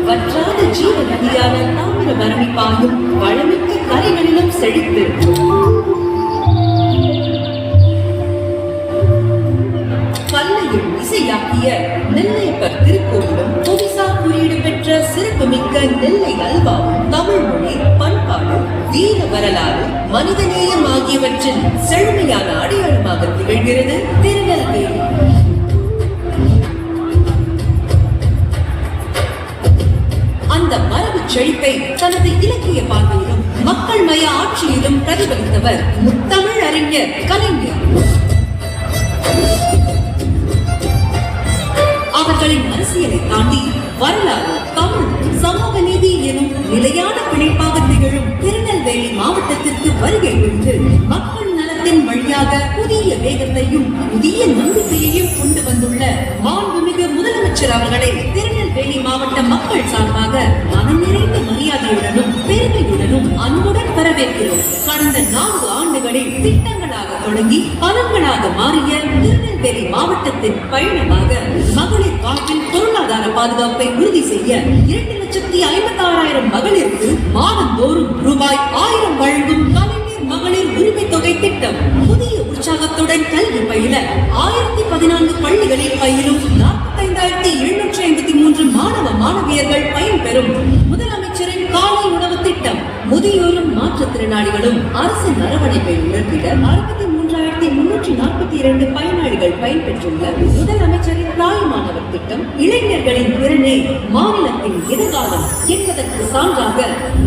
வற்றாத ஜீவ நதியான தாமிரபரணி பாயும் வளமிக்க கரைகளிலும் செழித்து பல்லையும் இசையாக்கிய நெல்லையப்பர் திருக்கோவிலும் புவிசார் குறியீடு பெற்ற சிறப்புமிக்க நெல்லை அல்வாவும் தமிழ் மொழி, பண்பாடு, வீர வரலாறு, மனிதநேயம் ஆகியவற்றின் செழுமையான அடையாளமாக திகழ்கிறது திருநெல்வேலி. அந்த மரபு செழிப்பை தனது இலக்கிய பார்வையிலும் மக்கள் மய ஆட்சியிலும் பிரதிபலித்தவர் முத்தமிழ் அறிஞர் கலைஞர். அவர்களின் அரசியலை தாண்டி வரலாறு, தமிழ், சமூக நீதி எனும் நிலையான பிணைப்பாக திகழும் திருநெல்வேலி மாவட்டத்திற்கு வருகை புரிந்து மக்கள் நலத்தின் வழியாக புதிய வேகத்தையும் புதிய நம்பிக்கையையும் கொண்டு வந்துள்ள மாண்புமிகு முதலமைச்சர் அவர்களை திருநெல்வேலி மாவட்ட மக்கள் சார்பாக மனம் நிறைந்த மரியாதையுடனும் பெருமையுடனும் அன்புடன் வரவேற்கிறோம். கடந்த 4 ஆண்டுகளில் திட்டங்களாக தொடங்கி பலன்களாக மாறிய திருநெல்வேலி மாவட்டத்தின் பயணமாக மகளிர் வாழ்வில் பொருளாதார பாதுகாப்பை உறுதி செய்ய 2,56,000 மகளிருக்கு மாதந்தோறும் ரூபாய் 1000 வழங்கும் கலைஞர் மகளிர் உரிமை தொகை திட்டம், புதிய உற்சாகத்துடன் கல்வி பயில 1014 பள்ளிகளில் பயிலும் 45,753 மாணவ மாணவியர்கள் பயன்பெறும் முதலமைச்சரின் காலை உணவு திட்டம், முதியோரும் மாற்றுத்திறனாளிகளும் அரசின் அரவணைப்பை உணர்த்திட 63,342 பயனாளிகள் பயன்பெற்றுள்ள முதலமைச்சரின் தாய்மானவர் திட்டம், இளைஞர்களின் திறனே மாநிலத்தின் எதிர்காலம் என்பதற்கு சான்றாக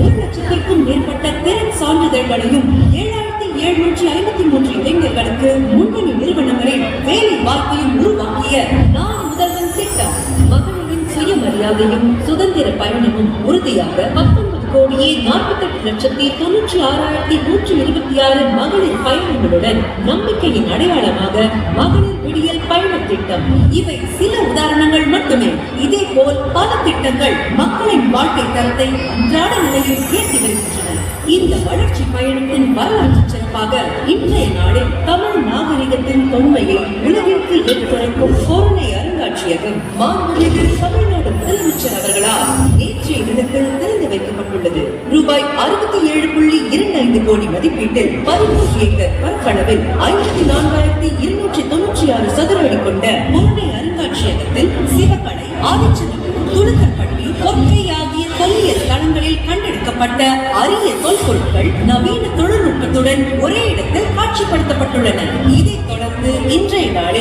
1,00,000க்கும் மேற்பட்ட திறன் சான்றிதழ்களையும் 7,753 இளைஞர்களுக்கு முன்னணி நிறுவனங்களில் வேலை வாய்ப்பையும் உருவாக்கிய நாடு முதல்வன் திட்டம், மகளிரின் சுயமரியாதையும் சுதந்திர பயணமும் உறுதியாக 19,48,96,126 மகளிர் பயணங்களுடன் நம்பிக்கையின் அடையாளமாக மகளிர் விடியல் பயண திட்டம். இவை சில உதாரணங்கள் மட்டுமே. இதே போல் பல திட்டங்கள் மக்களின் வாழ்க்கை தரத்தை அன்றாட நிலையில் உயர்த்தி வருகின்றன. இந்த வளர்ச்சி பயணத்தின் வரலாற்று சிறப்பாக இன்றைய நாளில் தமிழ் நாகரிகத்தின் தொன்மையை உலகிற்கு எடுத்துரைக்கும் பொருளை அருங்காட்சியகம் மாண்புமிகு தமிழ்நாடு முதலமைச்சர் அவர்களால் நேற்றைய தினத்தில் திறந்து வைக்கப்பட்டுள்ளது. ரூபாய் 67.25 கோடி மதிப்பீட்டில் 13 ஏக்கர் பரப்பளவில் 54,296 சதுர அடி கொண்ட பொருளை அருங்காட்சியகத்தில் சிவகலை, ஆதிச்சநல்லூர், துலுக்கற்பட்டி, கொற்கை ஆகிய தொல்லியல் தளங்களில் கண்டெடுக்கப்பட்ட அரிய தொல்பொருட்கள் நவீன தொழில்நுட்பத்துடன் ஒரே இடத்தில் காட்சிப்படுத்தப்பட்டுள்ளன. இதைத் தொடர்ந்து இன்றைய நாளில்